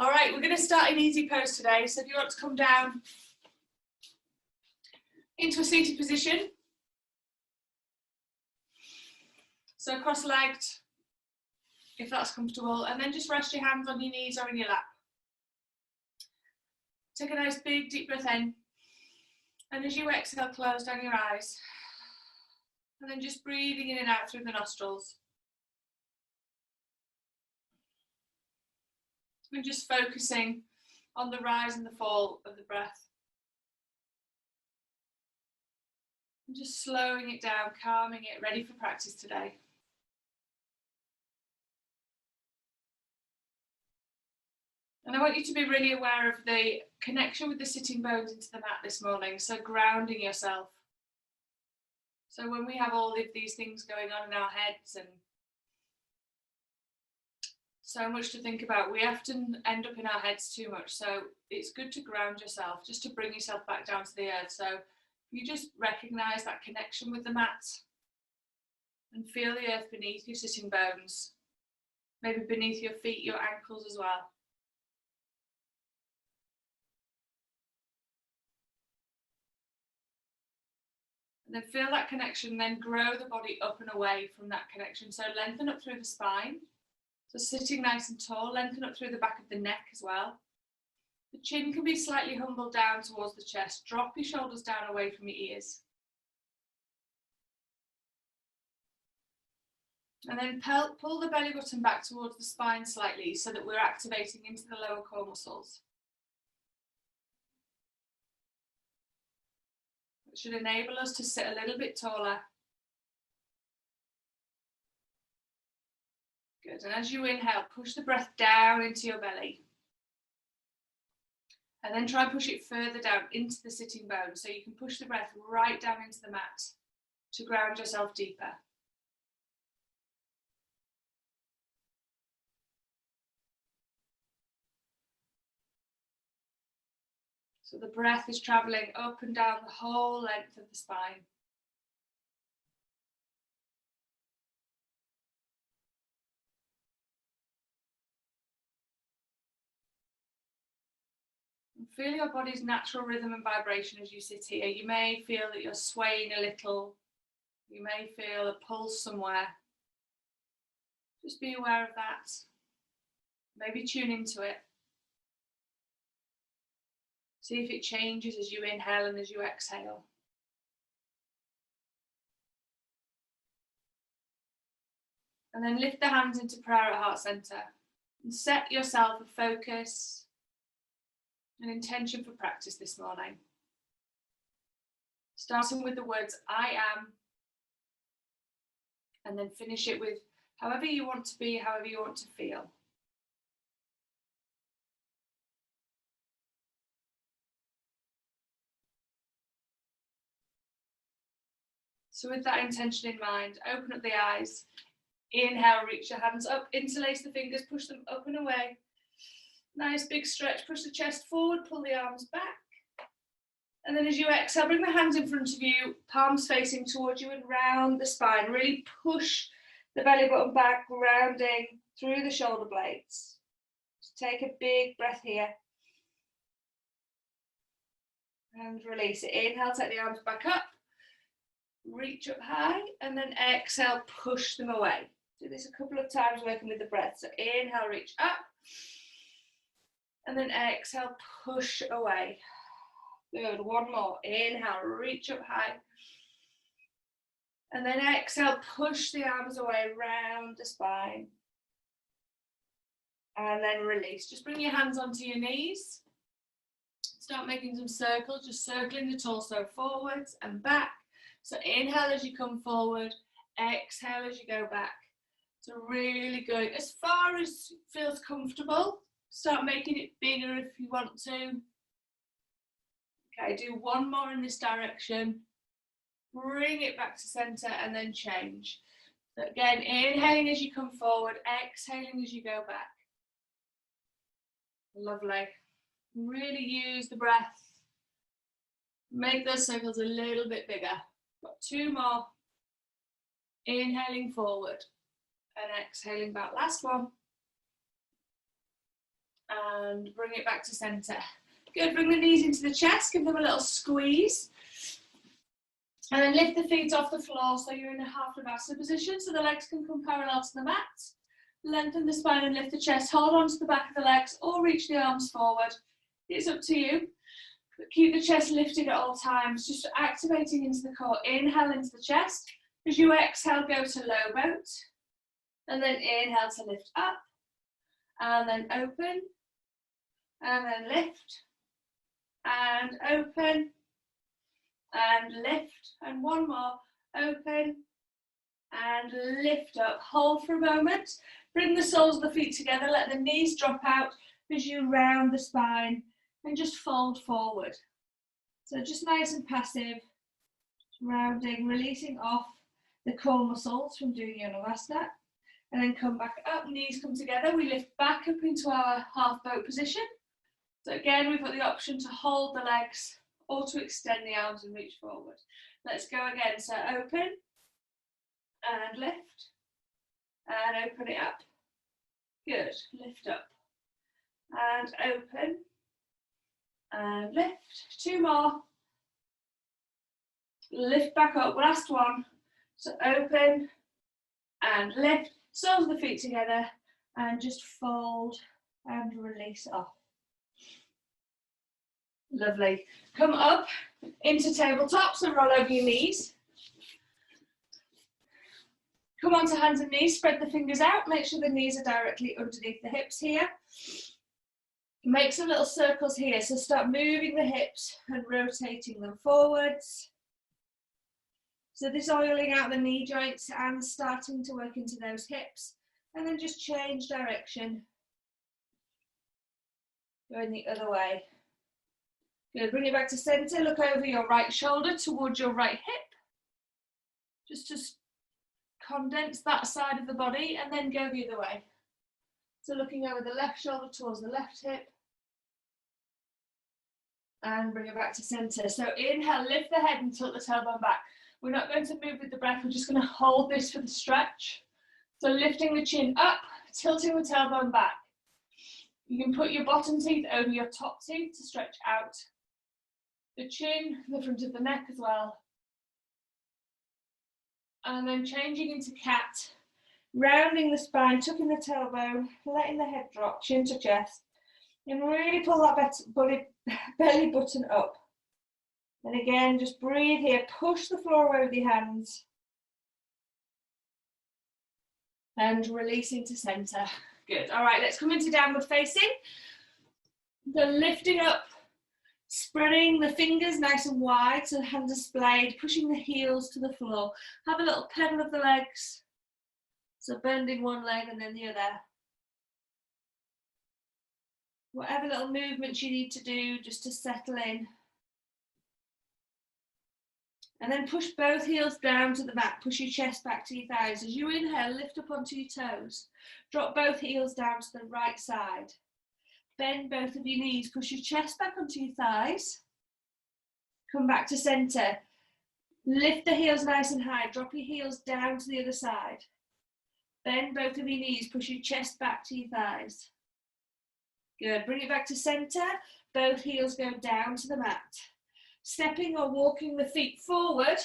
All right, we're going to start in easy pose today. So if you want to come down into a seated position, so cross-legged, if that's comfortable, and then just rest your hands on your knees or in your lap. Take a nice big deep breath in, and as you exhale, close down your eyes, and then just breathing in and out through the nostrils. And just focusing on the rise and the fall of the breath. And just slowing it down, calming it, ready for practice today. And I want you to be really aware of the connection with the sitting bones into the mat this morning, so grounding yourself. So when we have all of these things going on in our heads and so much to think about, we often end up in our heads too much. So it's good to ground yourself, just to bring yourself back down to the earth. So you just recognize that connection with the mat and feel the earth beneath your sitting bones, maybe beneath your feet, your ankles as well. And then feel that connection, then grow the body up and away from that connection. So lengthen up through the spine. So sitting nice and tall, lengthen up through the back of the neck as well. The chin can be slightly humbled down towards the chest. Drop your shoulders down away from your ears. And then pull the belly button back towards the spine slightly so that we're activating into the lower core muscles. It should enable us to sit a little bit taller. Good, and as you inhale, push the breath down into your belly. And then try and push it further down into the sitting bones, so you can push the breath right down into the mat to ground yourself deeper. So the breath is traveling up and down the whole length of the spine. Feel your body's natural rhythm and vibration as you sit here. You may feel that you're swaying a little. You may feel a pulse somewhere. Just be aware of that. Maybe tune into it. See if it changes as you inhale and as you exhale. And then lift the hands into prayer at heart center and set yourself a focus, an intention for practice this morning. Starting with the words, I am, and then finish it with however you want to be, however you want to feel. So with that intention in mind, open up the eyes, inhale, reach your hands up, interlace the fingers, push them up and away. Nice big stretch, push the chest forward, pull the arms back. And then as you exhale, bring the hands in front of you, palms facing towards you and round the spine. Really push the belly button back, rounding through the shoulder blades. Just take a big breath here. And release it. Inhale, take the arms back up. Reach up high, and then exhale, push them away. Do this a couple of times working with the breath. So inhale, reach up. And then exhale, push away. Good, one more. Inhale, reach up high. And then exhale, push the arms away, round the spine. And then release. Just bring your hands onto your knees. Start making some circles, just circling the torso forwards and back. So inhale as you come forward, exhale as you go back. So really going as far as feels comfortable. Start making it bigger if you want to. Okay, do one more in this direction. Bring it back to center and then change. So again, inhaling as you come forward, exhaling as you go back. Lovely. Really use the breath. Make those circles a little bit bigger. Got two more. Inhaling forward and exhaling back. Last one. and bring it back to center. Good, bring the knees into the chest, give them a little squeeze. And then lift the feet off the floor so you're in a half Navasana position so the legs can come parallel to the mat. Lengthen the spine and lift the chest. Hold on to the back of the legs or reach the arms forward. It's up to you. But keep the chest lifted at all times, just activating into the core. Inhale into the chest. As you exhale, go to low boat. And then inhale to lift up. And then open. And then lift. And open. And lift, and one more, open, and lift up. Hold for a moment, bring the soles of the feet together, let the knees drop out as you round the spine, and just fold forward. So just nice and passive, rounding, releasing off the core muscles from doing your Navasana, and then come back up, knees come together, we lift back up into our half boat position. So again, we've got the option to hold the legs or to extend the arms and reach forward. Let's go again. So open and lift and open it up. Good. Lift up and open and lift. Two more. Lift back up. Last one. So open and lift. Soles of the feet together and just fold and release off. Lovely. Come up into tabletop, so roll over your knees. Come onto hands and knees, spread the fingers out, make sure the knees are directly underneath the hips here. Make some little circles here, so start moving the hips and rotating them forwards. So this oiling out the knee joints and starting to work into those hips, and then just change direction, going the other way. Good, bring it back to center, look over your right shoulder towards your right hip. Just to condense that side of the body and then go the other way. So looking over the left shoulder towards the left hip. And bring it back to center. So inhale, lift the head and tilt the tailbone back. We're not going to move with the breath, we're just going to hold this for the stretch. So lifting the chin up, tilting the tailbone back. You can put your bottom teeth over your top teeth to stretch out the chin, the front of the neck as well. And then changing into cat, rounding the spine, tucking the tailbone, letting the head drop, chin to chest, and really pull that belly button up. And again, just breathe here, push the floor away with your hands. And releasing to center. Good. All right, let's come into downward facing. The lifting up, spreading the fingers nice and wide so the hands are splayed, pushing the heels to the floor. Have a little pedal of the legs. So bending one leg and then the other. Whatever little movements you need to do just to settle in. And then push both heels down to the mat. Push your chest back to your thighs. As you inhale, lift up onto your toes. Drop both heels down to the right side. Bend both of your knees. Push your chest back onto your thighs. Come back to center. Lift the heels nice and high. Drop your heels down to the other side. Bend both of your knees. Push your chest back to your thighs. Good. Bring it back to center. Both heels go down to the mat. Stepping or walking the feet forward.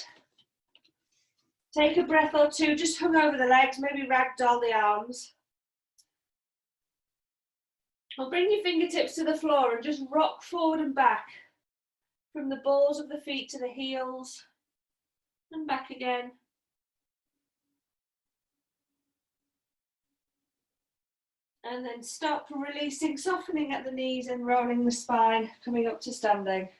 Take a breath or two, just hung over the legs, maybe ragdoll the arms. Or bring your fingertips to the floor and just rock forward and back. From the balls of the feet to the heels and back again. And then stop, releasing, softening at the knees and rolling the spine, coming up to standing.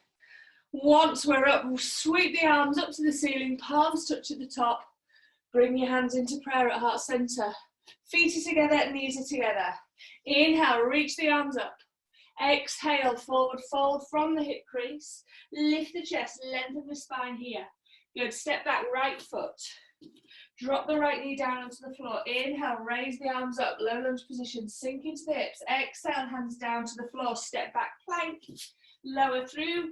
Once we're up, we'll sweep the arms up to the ceiling, palms touch at the top. Bring your hands into prayer at heart center. Feet are together, knees are together. Inhale, reach the arms up. Exhale, forward fold from the hip crease. Lift the chest, lengthen the spine here. Good, step back, right foot. Drop the right knee down onto the floor. Inhale, raise the arms up, low lunge position, sink into the hips. Exhale, hands down to the floor, step back, plank. Lower through.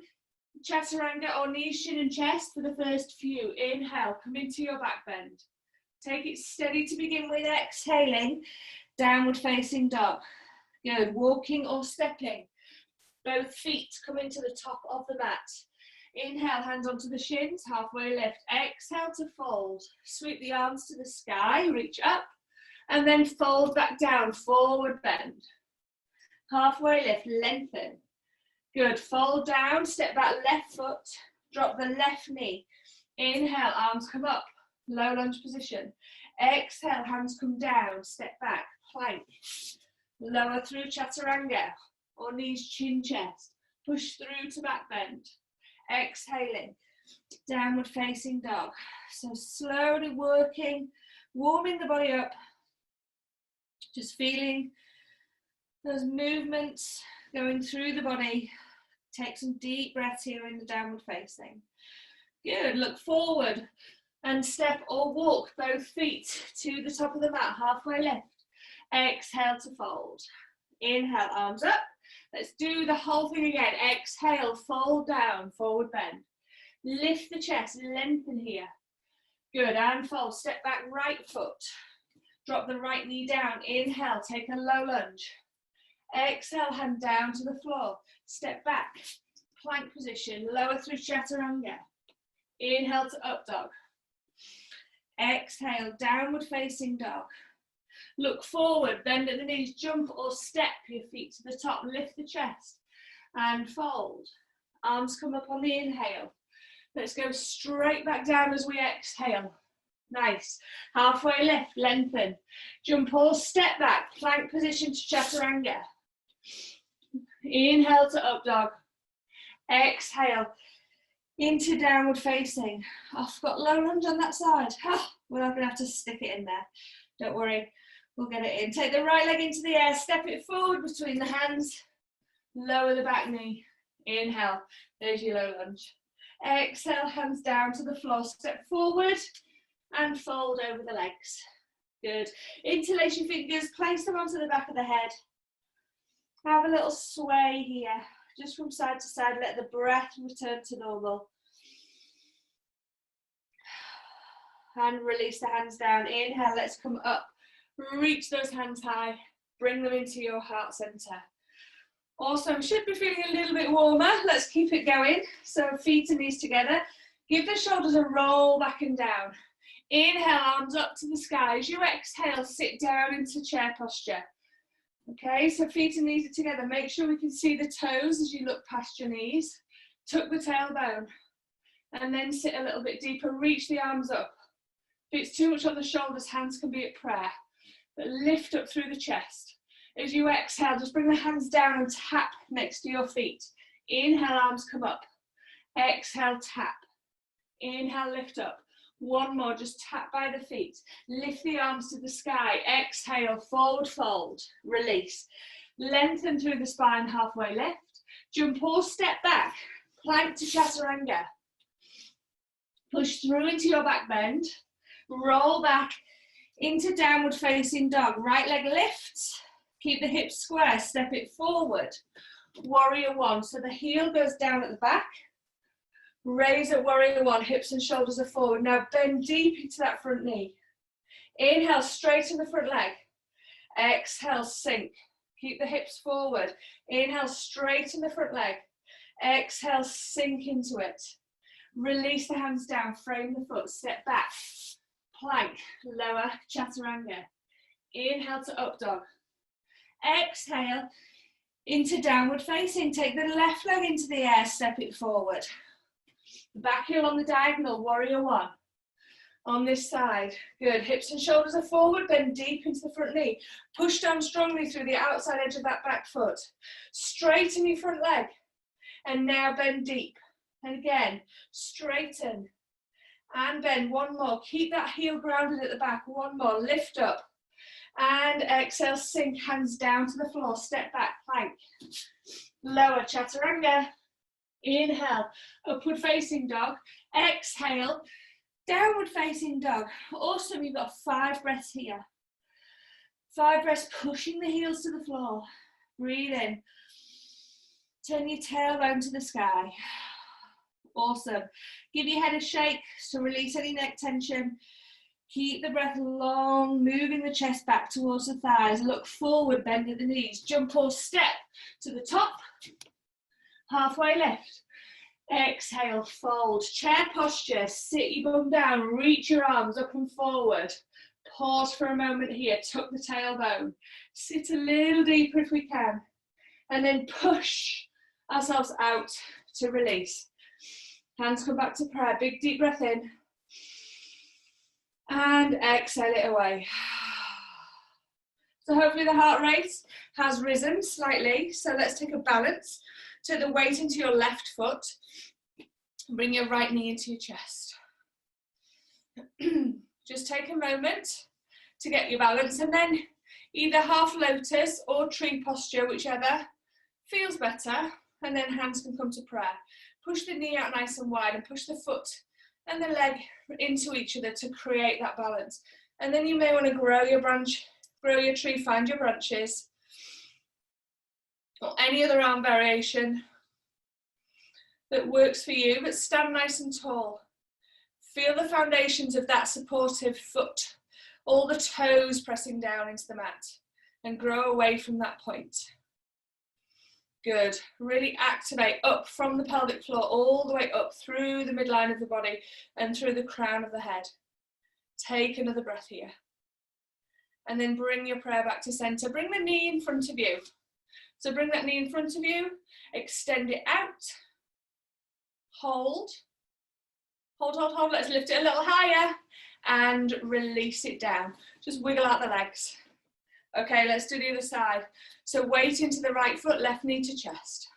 Chaturanga or knees, chin and chest for the first few. Inhale, come into your back bend. Take it steady to begin with, exhaling, downward facing dog. Good, walking or stepping. Both feet come into the top of the mat. Inhale, hands onto the shins, halfway lift. Exhale to fold. Sweep the arms to the sky, reach up, and then fold back down, forward bend. Halfway lift, lengthen. Good, fold down, step back left foot, drop the left knee. Inhale, arms come up, low lunge position. Exhale, hands come down, step back, plank. Lower through chaturanga, or knees chin chest. Push through to back bend. Exhaling, downward facing dog. So slowly working, warming the body up. Just feeling those movements going through the body. Take some deep breaths here in the downward facing. Good, look forward and step or walk both feet to the top of the mat, halfway lift. Exhale to fold. Inhale, arms up. Let's do the whole thing again. Exhale, fold down, forward bend. Lift the chest, lengthen here. Good, and fold. Step back, right foot. Drop the right knee down. Inhale, take a low lunge. Exhale, hand down to the floor. Step back, plank position, lower through chaturanga. Inhale to up dog. Exhale, downward facing dog. Look forward, bend at the knees, jump or step your feet to the top, lift the chest and fold. Arms come up on the inhale. Let's go straight back down as we exhale. Nice. Halfway lift, lengthen. Jump or step back, plank position to chaturanga. Inhale to up dog. Exhale into downward facing. I've got low lunge on that side. We're not going to have to stick it in there. Don't worry, we'll get it in. Take the right leg into the air, step it forward between the hands. Lower the back knee. Inhale, there's your low lunge. Exhale, hands down to the floor. Step forward and fold over the legs. Good. Interlace your fingers, place them onto the back of the head. Have a little sway here, just from side to side. Let the breath return to normal. And release the hands down. Inhale, let's come up. Reach those hands high. Bring them into your heart center. Awesome. Should be feeling a little bit warmer. Let's keep it going. So feet and knees together. Give the shoulders a roll back and down. Inhale, arms up to the sky. As you exhale, sit down into chair posture. Okay, so feet and knees are together. Make sure we can see the toes as you look past your knees. Tuck the tailbone. And then sit a little bit deeper. Reach the arms up. If it's too much on the shoulders, hands can be at prayer. But lift up through the chest. As you exhale, just bring the hands down and tap next to your feet. Inhale, arms come up. Exhale, tap. Inhale, lift up. One more, just tap by the feet. Lift the arms to the sky. Exhale, forward fold. Release. Lengthen through the spine, halfway lift. Jump or step back. Plank to chaturanga. Push through into your back bend. Roll back into downward facing dog. Right leg lifts. Keep the hips square. Step it forward. Warrior one. So the heel goes down at the back. Raise at warrior one. Hips and shoulders are forward. Now bend deep into that front knee. Inhale, straighten the front leg. Exhale, sink. Keep the hips forward. Inhale, straighten the front leg. Exhale, sink into it. Release the hands down. Frame the foot. Step back. Plank, lower, chaturanga. Inhale to up dog. Exhale into downward facing. Take the left leg into the air, step it forward. Back heel on the diagonal, warrior one. On this side, good. Hips and shoulders are forward, bend deep into the front knee. Push down strongly through the outside edge of that back foot. Straighten your front leg. And now bend deep. And again, straighten. And bend, one more. Keep that heel grounded at the back. One more, lift up. And exhale, sink, hands down to the floor. Step back, plank. Lower, chaturanga. Inhale, upward facing dog. Exhale, downward facing dog. Awesome, you've got 5 breaths here. 5 breaths, pushing the heels to the floor. Breathe in. Turn your tailbone to the sky. Awesome. Give your head a shake to release any neck tension. Keep the breath long, moving the chest back towards the thighs. Look forward, bend at the knees. Jump or step to the top. Halfway lift. Exhale, fold. Chair posture, sit your bum down, reach your arms up and forward. Pause for a moment here, tuck the tailbone. Sit a little deeper if we can. And then push ourselves out to release. Hands come back to prayer. Big deep breath in. And exhale it away. So hopefully the heart rate has risen slightly. So let's take a balance. Take the weight into your left foot. Bring your right knee into your chest. Just take a moment to get your balance, and then either half lotus or tree posture, whichever feels better, and then hands can come to prayer. Push the knee out nice and wide and push the foot and the leg into each other to create that balance. And then you may want to grow your branch, grow your tree, find your branches, or any other arm variation that works for you, but stand nice and tall. Feel the foundations of that supportive foot, all the toes pressing down into the mat, and grow away from that point. Good. Really activate up from the pelvic floor, all the way up through the midline of the body and through the crown of the head. Take another breath here. And then bring your prayer back to center. Bring the knee in front of you. So bring that knee in front of you, extend it out, hold, hold, hold, hold. Let's lift it a little higher and release it down. Just wiggle out the legs. Okay, let's do the other side. So weight into the right foot, left knee to chest.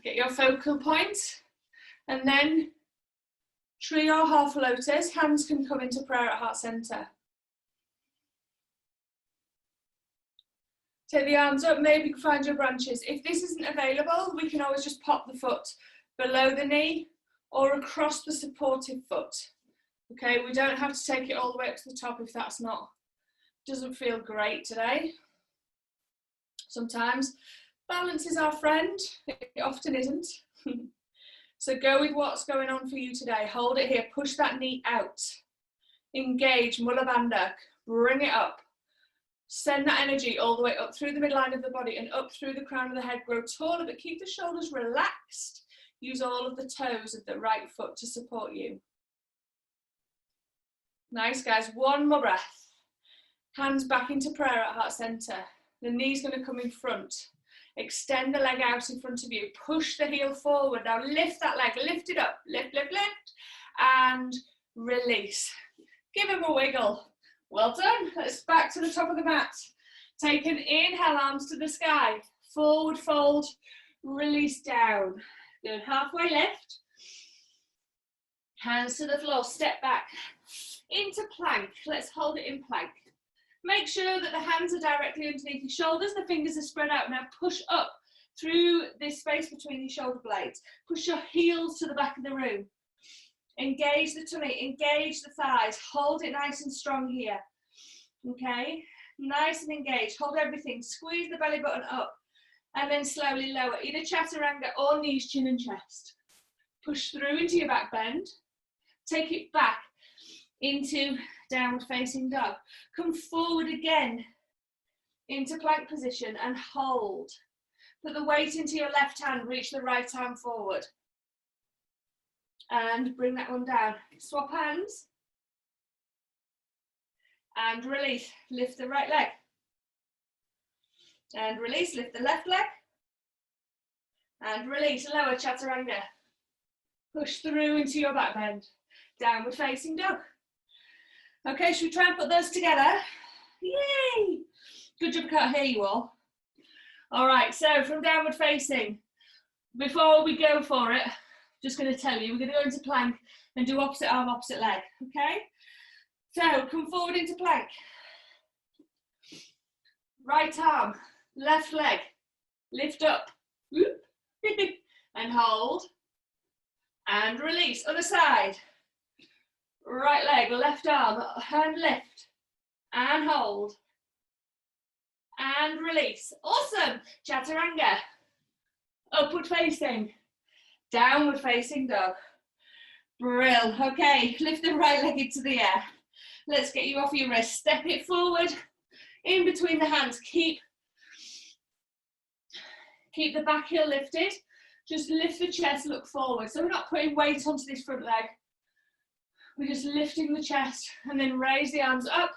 Get your focal point, and then tree or half lotus. Hands can come into prayer at heart center. Take the arms up, maybe find your branches. If this isn't available, we can always just pop the foot below the knee or across the supportive foot. Okay, we don't have to take it all the way up to the top if that's doesn't feel great today. Sometimes balance is our friend, it often isn't. So go with what's going on for you today. Hold it here, push that knee out. Engage, Mula Bandha, bring it up. Send that energy all the way up through the midline of the body and up through the crown of the head. Grow taller, but keep the shoulders relaxed. Use all of the toes of the right foot to support you. Nice, guys. One more breath. Hands back into prayer at heart center. The knee's going to come in front. Extend the leg out in front of you. Push the heel forward. Now lift that leg. Lift it up. Lift, lift, lift. And release. Give him a wiggle. Well done. Let's back to the top of the mat. Take an inhale, arms to the sky. Forward fold. Release down. Good. Halfway lift. Hands to the floor. Step back. Into plank. Let's hold it in plank. Make sure that the hands are directly underneath your shoulders. The fingers are spread out. Now push up through this space between your shoulder blades. Push your heels to the back of the room. Engage the tummy, engage the thighs. Hold it nice and strong here. Okay, nice and engaged. Hold everything. Squeeze the belly button up and then slowly lower. Either chaturanga or knees, chin and chest. Push through into your back bend. Take it back into downward facing dog. Come forward again into plank position and hold. Put the weight into your left hand, reach the right arm forward. And bring that one down. Swap hands. And release. Lift the right leg. And release. Lift the left leg. And release. Lower chaturanga. Push through into your back bend. Downward facing dog. Okay, should we try and put those together? Yay! Good job, I can't hear you all. All right, so from downward facing, before we go for it, just going to tell you, we're going to go into plank and do opposite arm, opposite leg, okay? So come forward into plank. Right arm, left leg, lift up, and hold, and release. Other side. Right leg, left arm, hand lift, and hold, and release. Awesome. Chaturanga. Upward facing, downward facing dog. Brill. Okay, lift the right leg into the air. Let's get you off your wrist. Step it forward, in between the hands. Keep the back heel lifted. Just lift the chest, look forward. So we're not putting weight onto this front leg. We're just lifting the chest and then raise the arms up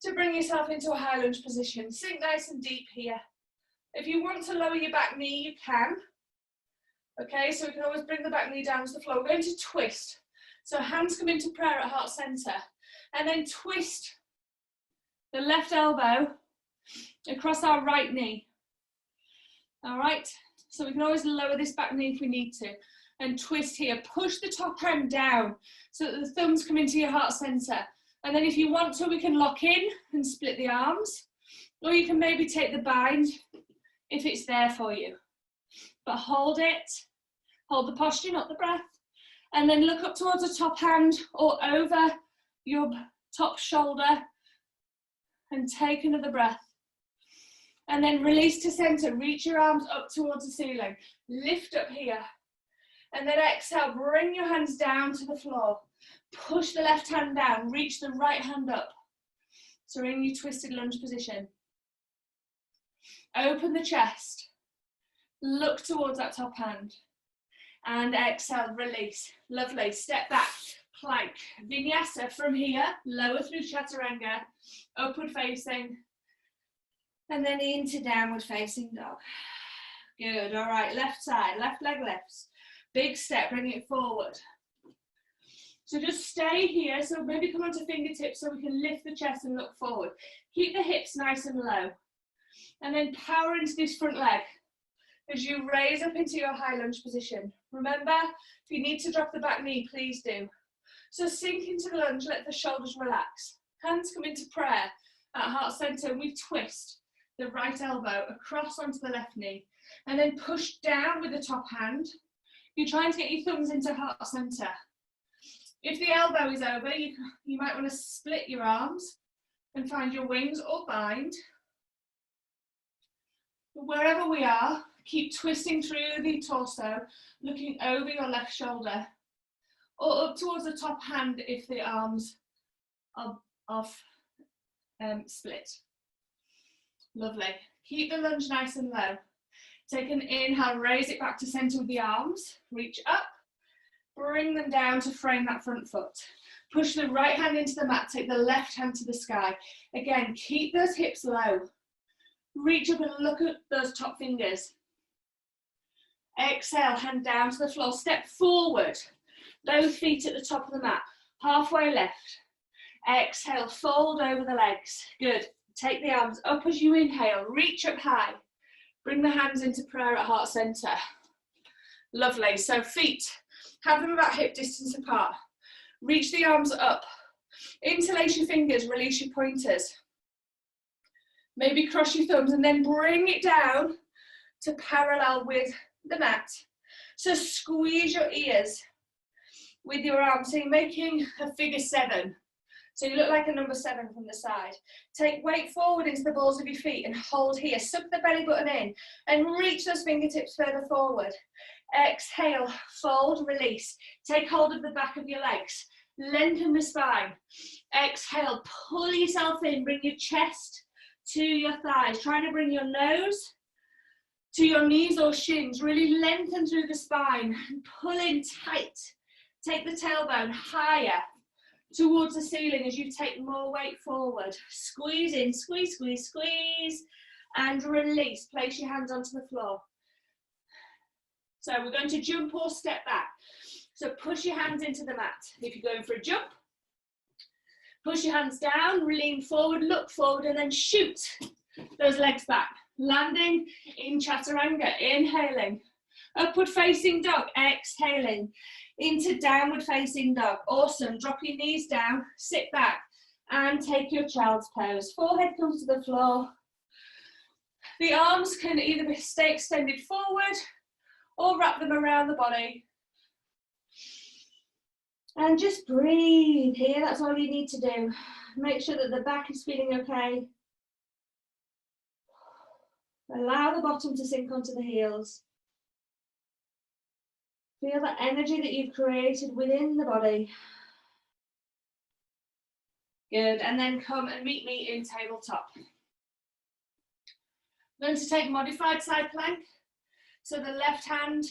to bring yourself into a high lunge position. Sink nice and deep here. If you want to lower your back knee, you can. Okay, so we can always bring the back knee down to the floor. We're going to twist. So hands come into prayer at heart center. And then twist the left elbow across our right knee. All right, so we can always lower this back knee if we need to. And twist here. Push the top hand down so that the thumbs come into your heart center. And then if you want to, we can lock in and split the arms. Or you can maybe take the bind if it's there for you. But hold it. Hold the posture, not the breath. And then look up towards the top hand or over your top shoulder. And take another breath. And then release to center. Reach your arms up towards the ceiling. Lift up here. And then exhale, bring your hands down to the floor. Push the left hand down, reach the right hand up. So in your twisted lunge position. Open the chest. Look towards that top hand. And exhale, release. Lovely. Step back, plank. Vinyasa from here, lower through chaturanga, upward facing. And then into downward facing dog. Good, all right, left side, left leg lifts. Big step, bring it forward. So just stay here, so maybe come onto fingertips so we can lift the chest and look forward. Keep the hips nice and low. And then power into this front leg as you raise up into your high lunge position. Remember, if you need to drop the back knee, please do. So sink into the lunge, let the shoulders relax. Hands come into prayer at heart center, and we twist the right elbow across onto the left knee. And then push down with the top hand. You're trying to get your thumbs into heart center. If the elbow is over, you might want to split your arms and find your wings or bind. But wherever we are, keep twisting through the torso, looking over your left shoulder, or up towards the top hand if the arms are split. Lovely. Keep the lunge nice and low. Take an inhale, raise it back to center with the arms, reach up, bring them down to frame that front foot. Push the right hand into the mat, take the left hand to the sky. Again, keep those hips low. Reach up and look at those top fingers. Exhale, hand down to the floor, step forward. Both feet at the top of the mat, halfway left. Exhale, fold over the legs. Good. Take the arms up as you inhale, reach up high. Bring the hands into prayer at heart center. Lovely. So feet, have them about hip distance apart. Reach the arms up. Interlace your fingers, release your pointers. Maybe cross your thumbs and then bring it down to parallel with the mat. So squeeze your ears with your arms. So you're making a figure 7. So you look like a number 7 from the side. Take weight forward into the balls of your feet and hold here. Suck the belly button in and reach those fingertips further forward. Exhale, fold, release. Take hold of the back of your legs. Lengthen the spine. Exhale, pull yourself in. Bring your chest to your thighs. Trying to bring your nose to your knees or shins. Really lengthen through the spine and pull in tight. Take the tailbone higher towards the ceiling as you take more weight forward. Squeeze in, squeeze, squeeze, squeeze, and release. Place your hands onto the floor. So we're going to jump or step back. So push your hands into the mat. If you're going for a jump, push your hands down, lean forward, look forward, and then shoot those legs back. Landing in chaturanga, inhaling. Upward facing dog, exhaling. Into downward facing dog. Awesome. Drop your knees down, sit back, and take your child's pose. Forehead comes to the floor. The arms can either stay extended forward or wrap them around the body. And just breathe here. That's all you need to do. Make sure that the back is feeling okay. Allow the bottom to sink onto the heels. Feel that energy that you've created within the body. Good, and then come and meet me in tabletop. I'm going to take modified side plank. So the left hand,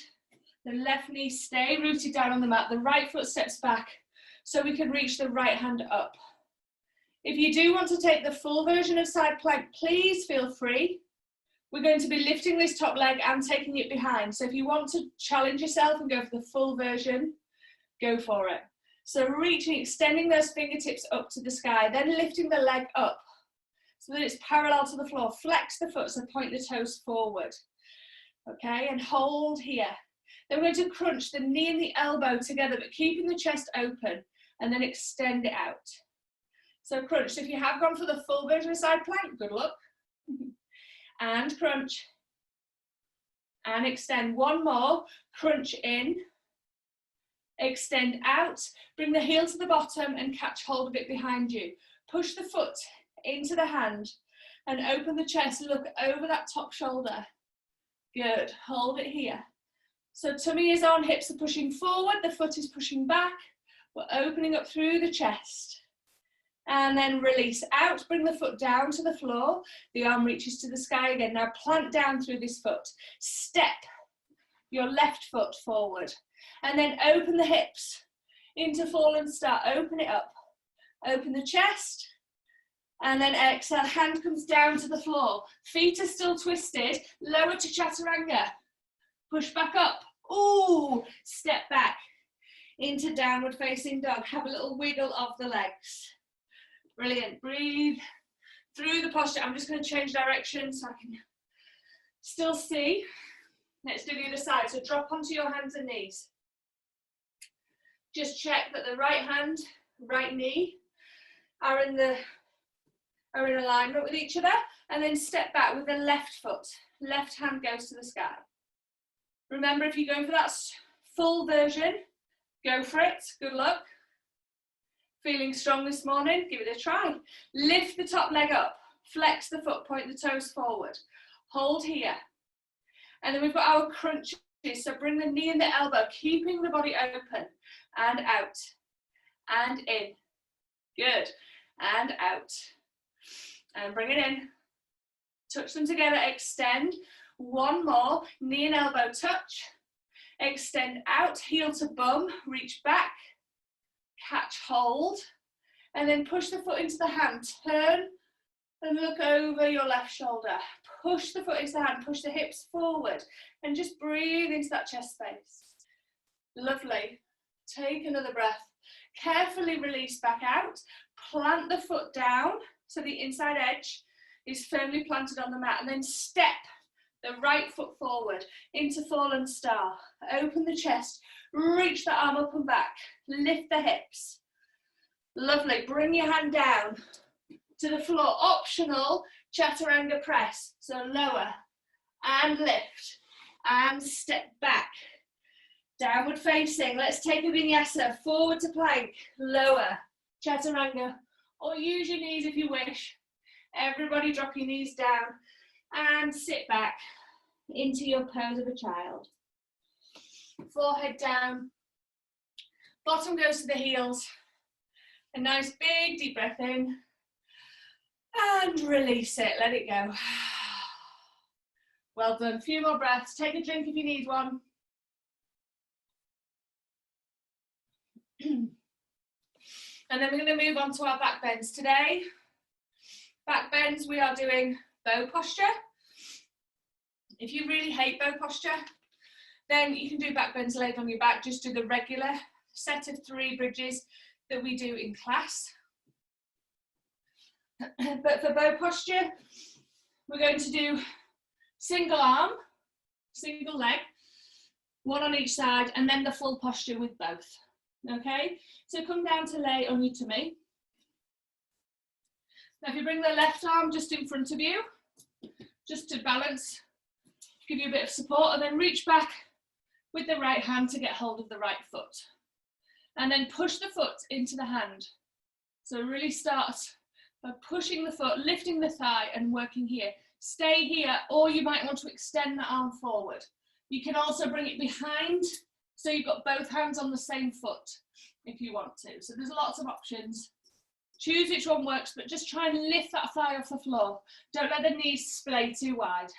the left knee stay rooted down on the mat. The right foot steps back so we can reach the right hand up. If you do want to take the full version of side plank, please feel free. We're going to be lifting this top leg and taking it behind. So if you want to challenge yourself and go for the full version, go for it. So reaching, extending those fingertips up to the sky, then lifting the leg up so that it's parallel to the floor. Flex the foot, so point the toes forward. Okay, and hold here. Then we're going to crunch the knee and the elbow together, but keeping the chest open, and then extend it out. So crunch. So if you have gone for the full version of side plank, good luck. And crunch. And extend. One more. Crunch in. Extend out. Bring the heel to the bottom and catch hold of it behind you. Push the foot into the hand and open the chest. Look over that top shoulder. Good. Hold it here. So tummy is on, hips are pushing forward, the foot is pushing back. We're opening up through the chest. And then release out, bring the foot down to the floor. The arm reaches to the sky again. Now plant down through this foot. Step your left foot forward. And then open the hips into fallen star. Open it up. Open the chest. And then exhale, hand comes down to the floor. Feet are still twisted. Lower to chaturanga. Push back up. Ooh, step back into downward facing dog. Have a little wiggle of the legs. Brilliant. Breathe through the posture. I'm just going to change direction so I can still see. Let's do the other side. So drop onto your hands and knees. Just check that the right hand, right knee are in alignment with each other, and then step back with the left foot. Left hand goes to the sky. Remember, if you're going for that full version, go for it. Good luck. Feeling strong this morning? Give it a try. Lift the top leg up. Flex the foot, point the toes forward. Hold here. And then we've got our crunches. So bring the knee and the elbow, keeping the body open. And out. And in. Good. And out. And bring it in. Touch them together. Extend. One more. Knee and elbow touch. Extend out. Heel to bum. Reach back. Catch hold. And then push the foot into the hand. Turn and look over your left shoulder. Push the foot into the hand. Push the hips forward. And just breathe into that chest space. Lovely. Take another breath. Carefully release back out. Plant the foot down so the inside edge is firmly planted on the mat, and then step the right foot forward into fallen star. Open the chest, reach the arm up and back, lift the hips. Lovely. Bring your hand down to the floor. Optional chaturanga press. So lower and lift and step back. Downward facing. Let's take a vinyasa. Forward to plank. Lower. Chaturanga. Or use your knees if you wish. Everybody drop your knees down and sit back into your pose of a child. Forehead down. Bottom goes to the heels. A nice big deep breath in. And release it. Let it go. Well done. A few more breaths. Take a drink if you need one. And then we're going to move on to our back bends. Today, back bends, we are doing bow posture. If you really hate bow posture, then you can do back bends laid on your back. Just do the regular set of 3 bridges that we do in class. But for bow posture, we're going to do single arm, single leg, one on each side, and then the full posture with both. Okay, so come down to lay on your tummy. Now if you bring the left arm just in front of you, just to balance, give you a bit of support, and then reach back with the right hand to get hold of the right foot. And then push the foot into the hand. So really start by pushing the foot, lifting the thigh and working here. Stay here, or you might want to extend the arm forward. You can also bring it behind So you've got both hands on the same foot if you want to. So there's lots of options. Choose which one works, but just try and lift that thigh off the floor. Don't let the knees splay too wide.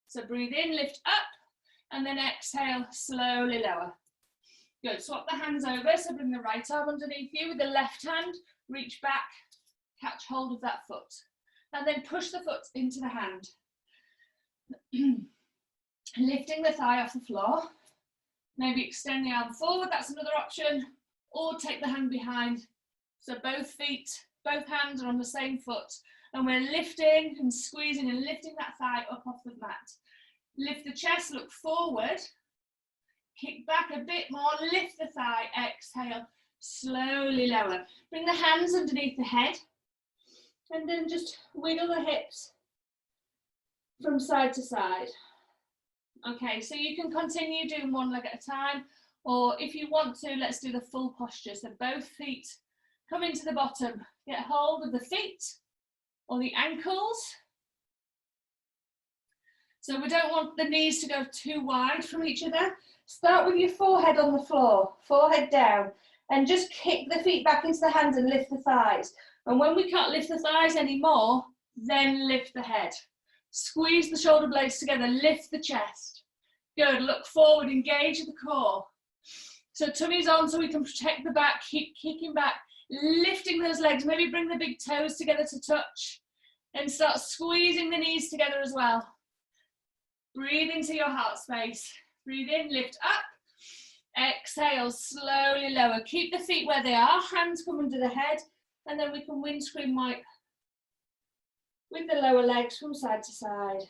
So breathe in, lift up, and then exhale, slowly lower. Good, swap the hands over, so bring the right arm underneath you. With the left hand, reach back, catch hold of that foot. And then push the foot into the hand. Lifting the thigh off the floor. Maybe extend the arm forward, that's another option. Or take the hand behind. So both feet, both hands are on the same foot. And we're lifting and squeezing and lifting that thigh up off the mat. Lift the chest, look forward. Kick back a bit more, lift the thigh, exhale, slowly lower. Bring the hands underneath the head. And then just wiggle the hips from side to side. Okay, so you can continue doing one leg at a time, or if you want to, let's do the full posture. So both feet come into the bottom, get hold of the feet or the ankles. So we don't want the knees to go too wide from each other. Start with your forehead on the floor, forehead down, and just kick the feet back into the hands and lift the thighs. And when we can't lift the thighs anymore, then lift the head. Squeeze the shoulder blades together, lift the chest. Good, look forward, engage the core. So tummy's on so we can protect the back, keep kicking back, lifting those legs, maybe bring the big toes together to touch and start squeezing the knees together as well. Breathe into your heart space. Breathe in, lift up. Exhale, slowly lower. Keep the feet where they are, hands come under the head, and then we can windscreen wipe with the lower legs from side to side.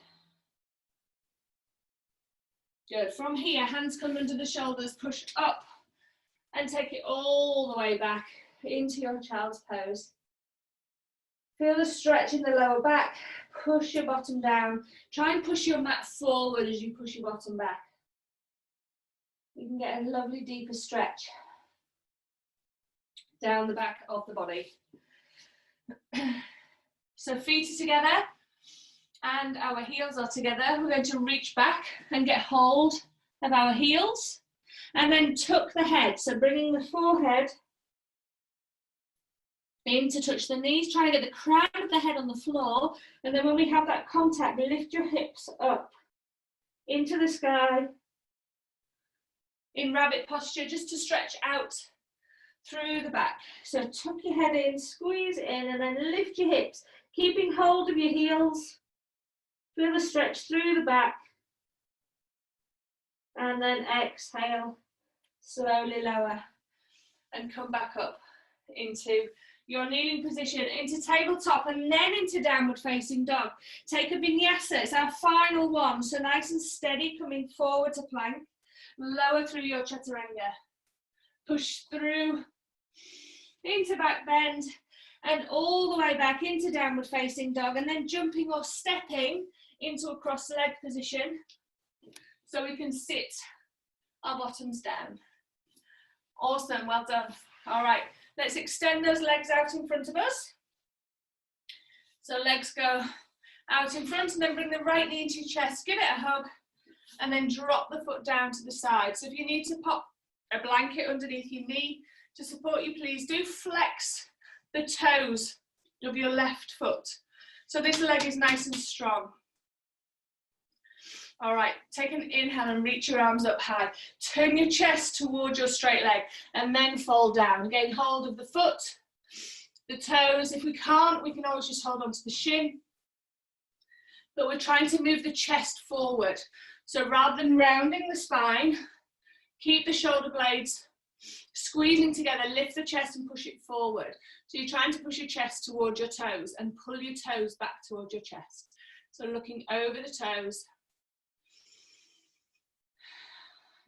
Good. From here, hands come under the shoulders, push up and take it all the way back into your child's pose. Feel the stretch in the lower back, push your bottom down. Try and push your mat forward as you push your bottom back. You can get a lovely deeper stretch down the back of the body. So feet are together and our heels are together. We're going to reach back and get hold of our heels and then tuck the head. So bringing the forehead in to touch the knees, trying to get the crown of the head on the floor. And then when we have that contact, lift your hips up into the sky in rabbit posture, just to stretch out through the back. So tuck your head in, squeeze in, and then lift your hips, keeping hold of your heels. Feel the stretch through the back. And then exhale, slowly lower and come back up into your kneeling position, into tabletop and then into downward facing dog. Take a vinyasa, it's our final one. So nice and steady, coming forward to plank. Lower through your chaturanga. Push through into back bend and all the way back into downward facing dog, and then jumping or stepping into a cross leg position so we can sit our bottoms down. Awesome, well done. All right, let's extend those legs out in front of us. So legs go out in front and then bring the right knee into your chest, give it a hug, and then drop the foot down to the side. So if you need to pop a blanket underneath your knee to support you, please do flex the toes of your left foot. So this leg is nice and strong. All right, take an inhale and reach your arms up high. Turn your chest towards your straight leg and then fold down. Gain hold of the foot, the toes. If we can't, we can always just hold onto the shin. But we're trying to move the chest forward. So rather than rounding the spine, keep the shoulder blades squeezing together, lift the chest and push it forward. So you're trying to push your chest towards your toes and pull your toes back towards your chest. So looking over the toes.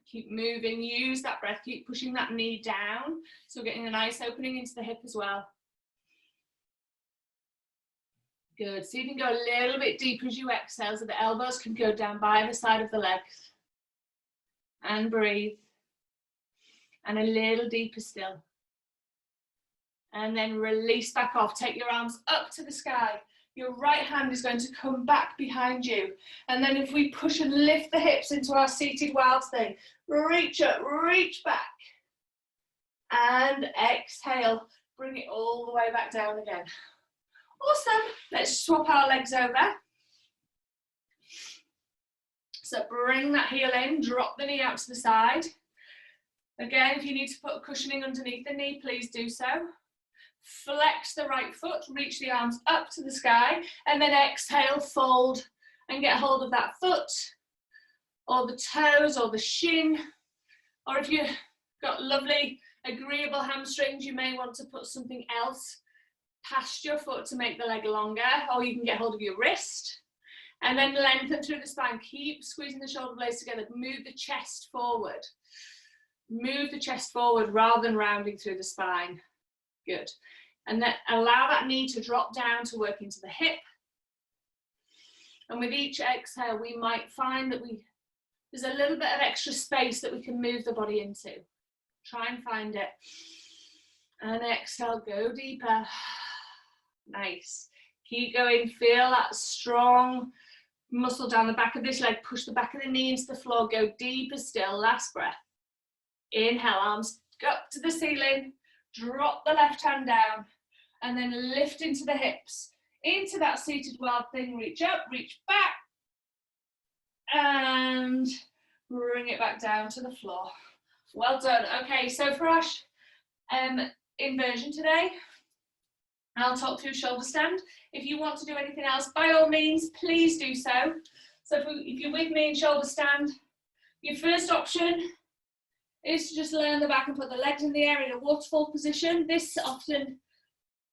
Keep moving, use that breath, keep pushing that knee down. So we're getting a nice opening into the hip as well. Good, so you can go a little bit deeper as you exhale, so the elbows can go down by the side of the legs. And breathe. And a little deeper still. And then release back off. Take your arms up to the sky. your right hand is going to come back behind you. And then if we push and lift the hips into our seated wild thing, reach up, reach back. And exhale, bring it all the way back down again. Awesome. Let's swap our legs over. So bring that heel in, drop the knee out to the side. Again, if you need to put cushioning underneath the knee, please do so. Flex the right foot, reach the arms up to the sky, and then exhale, fold, and get hold of that foot, or the toes, or the shin, or if you've got lovely, agreeable hamstrings, you may want to put something else past your foot to make the leg longer, or you can get hold of your wrist, and then lengthen through the spine. Keep squeezing the shoulder blades together, move the chest forward. Move the chest forward rather than rounding through the spine. Good. And then allow that knee to drop down to work into the hip. And with each exhale, we might find that there's a little bit of extra space that we can move the body into. Try and find it. And exhale, go deeper. Nice. Keep going. Feel that strong muscle down the back of this leg. Push the back of the knee into the floor. Go deeper still. Last breath. Inhale, arms up to the ceiling. Drop the left hand down. And then lift into the hips. Into that seated wild thing. Reach up, reach back. And bring it back down to the floor. Well done. Okay, so for our inversion today, I'll talk through shoulder stand. If you want to do anything else, by all means, please do so. So if you're with me in shoulder stand, your first option is to just lay on the back and put the legs in the air in a waterfall position. This often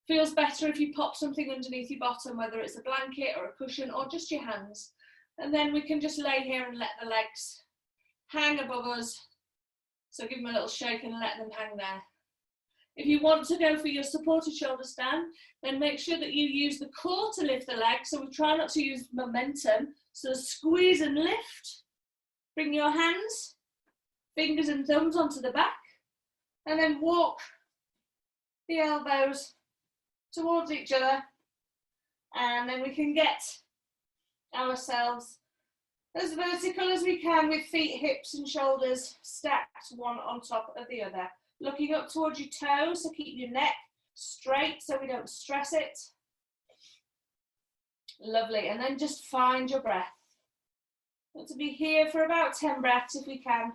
feels better if you pop something underneath your bottom, whether it's a blanket or a cushion or just your hands. And then we can just lay here and let the legs hang above us. So give them a little shake and let them hang there. If you want to go for your supported shoulder stand, then make sure that you use the core to lift the legs. So we try not to use momentum. So squeeze and lift. Bring your hands, fingers and thumbs onto the back. And then walk the elbows towards each other. And then we can get ourselves as vertical as we can with feet, hips and shoulders stacked one on top of the other. Looking up towards your toes, so keep your neck straight so we don't stress it. Lovely, and then just find your breath. Want to be here for about 10 breaths if we can.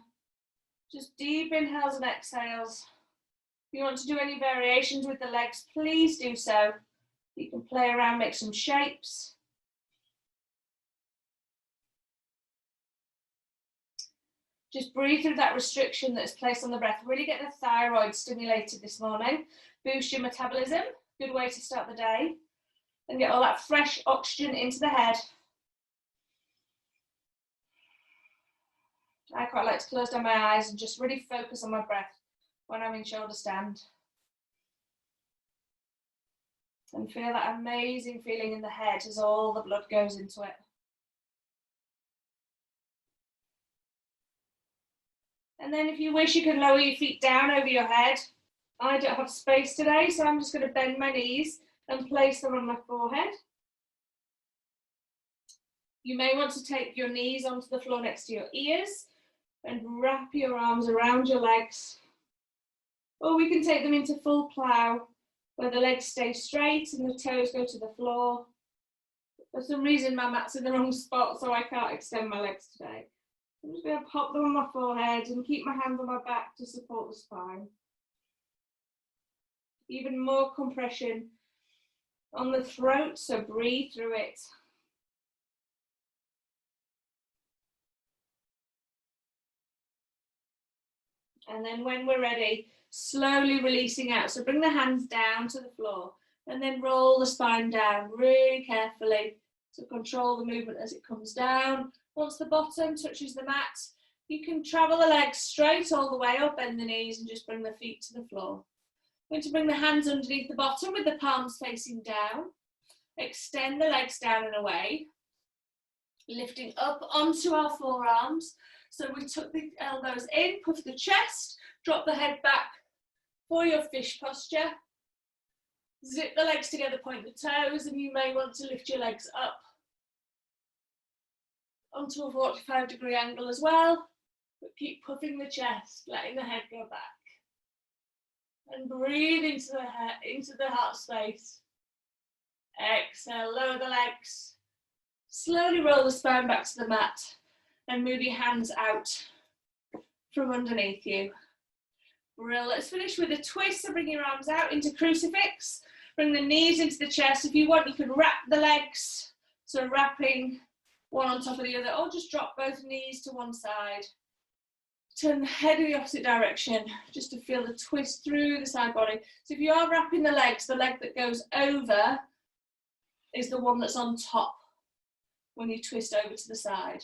Just deep inhales and exhales. If you want to do any variations with the legs, please do so. You can play around, make some shapes. Just breathe through that restriction that's placed on the breath. Really get the thyroid stimulated this morning. Boost your metabolism. Good way to start the day. And get all that fresh oxygen into the head. I quite like to close down my eyes and just really focus on my breath when I'm in shoulder stand. And feel that amazing feeling in the head as all the blood goes into it. And then if you wish, you can lower your feet down over your head. I don't have space today, so I'm just going to bend my knees and place them on my forehead. You may want to take your knees onto the floor next to your ears and wrap your arms around your legs. Or we can take them into full plow, where the legs stay straight and the toes go to the floor. For some reason, my mat's in the wrong spot, so I can't extend my legs today. I'm just going to pop them on my forehead and keep my hands on my back to support the spine. Even more compression on the throat, so breathe through it. And then when we're ready, slowly releasing out. So bring the hands down to the floor and then roll the spine down really carefully to control the movement as it comes down. Once the bottom touches the mat, you can travel the legs straight all the way up, bend the knees and just bring the feet to the floor. I'm going to bring the hands underneath the bottom with the palms facing down. Extend the legs down and away, lifting up onto our forearms. So we tuck the elbows in, puff the chest, drop the head back for your fish posture. Zip the legs together, point the toes, and you may want to lift your legs up onto a 45-degree angle as well. But keep puffing the chest, letting the head go back. And breathe into the head, into the heart space. Exhale, lower the legs. Slowly roll the spine back to the mat and move your hands out from underneath you. Brill. Let's finish with a twist. So bring your arms out into crucifix. Bring the knees into the chest. If you want, you can wrap the legs. So wrapping one on top of the other, or just drop both knees to one side. Turn the head in the opposite direction, just to feel the twist through the side body. So if you are wrapping the legs, the leg that goes over is the one that's on top when you twist over to the side.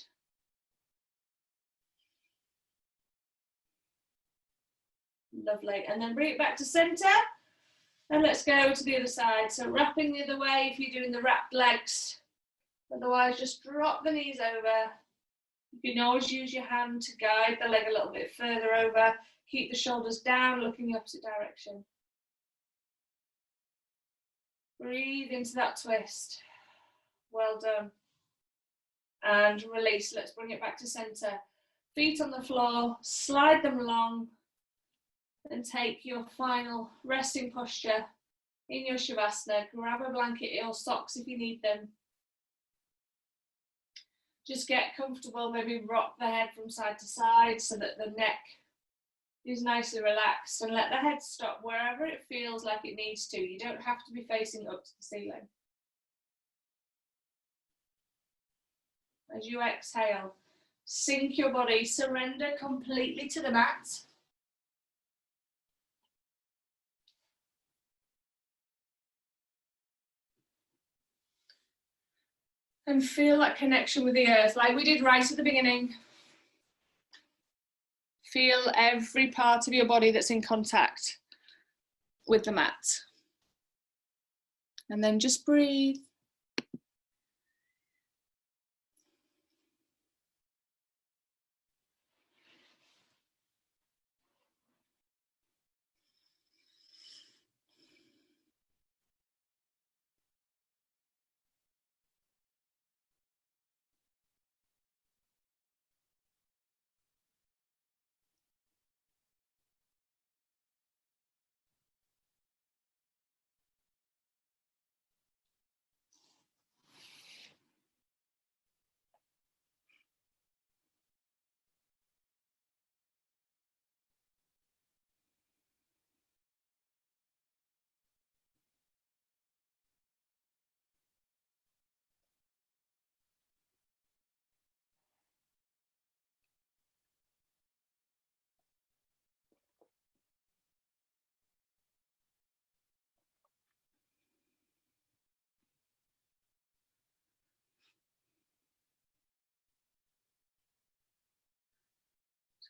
Lovely. And then bring it back to center. And let's go to the other side. So wrapping the other way if you're doing the wrapped legs. Otherwise, just drop the knees over. You can always use your hand to guide the leg a little bit further over. Keep the shoulders down, look in the opposite direction. Breathe into that twist. Well done. And release. Let's bring it back to center. Feet on the floor, slide them long, and take your final resting posture in your Shavasana. Grab a blanket or socks if you need them. Just get comfortable, maybe rock the head from side to side so that the neck is nicely relaxed, and let the head stop wherever it feels like it needs to. You don't have to be facing up to the ceiling. As you exhale, sink your body, surrender completely to the mat. And feel that connection with the earth, like we did right at the beginning. Feel every part of your body that's in contact with the mat. And then just breathe.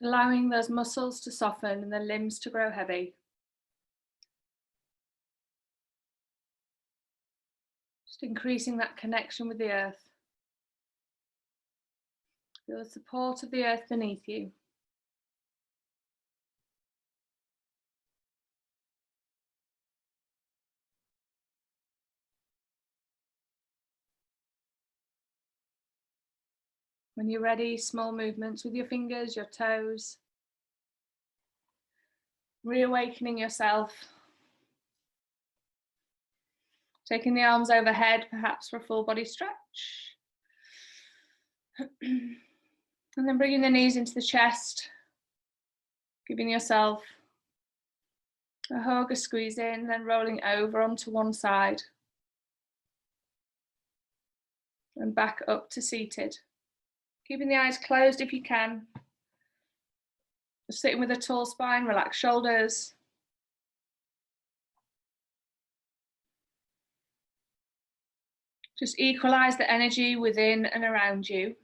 Allowing those muscles to soften and the limbs to grow heavy. Just increasing that connection with the earth. Feel the support of the earth beneath you. When you're ready, small movements with your fingers, your toes. Reawakening yourself. Taking the arms overhead, perhaps for a full body stretch. And then bringing the knees into the chest. Giving yourself a hug, a squeeze in, then rolling over onto one side. And back up to seated. Keeping the eyes closed if you can. Just sitting with a tall spine, relax shoulders. Just equalize the energy within and around you.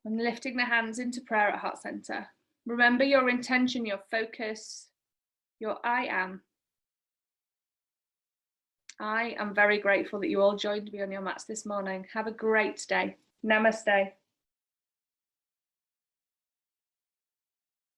And lifting the hands into prayer at heart center. Remember your intention, your focus, your I am. I am very grateful that you all joined me on your mats this morning. Have a great day. Namaste.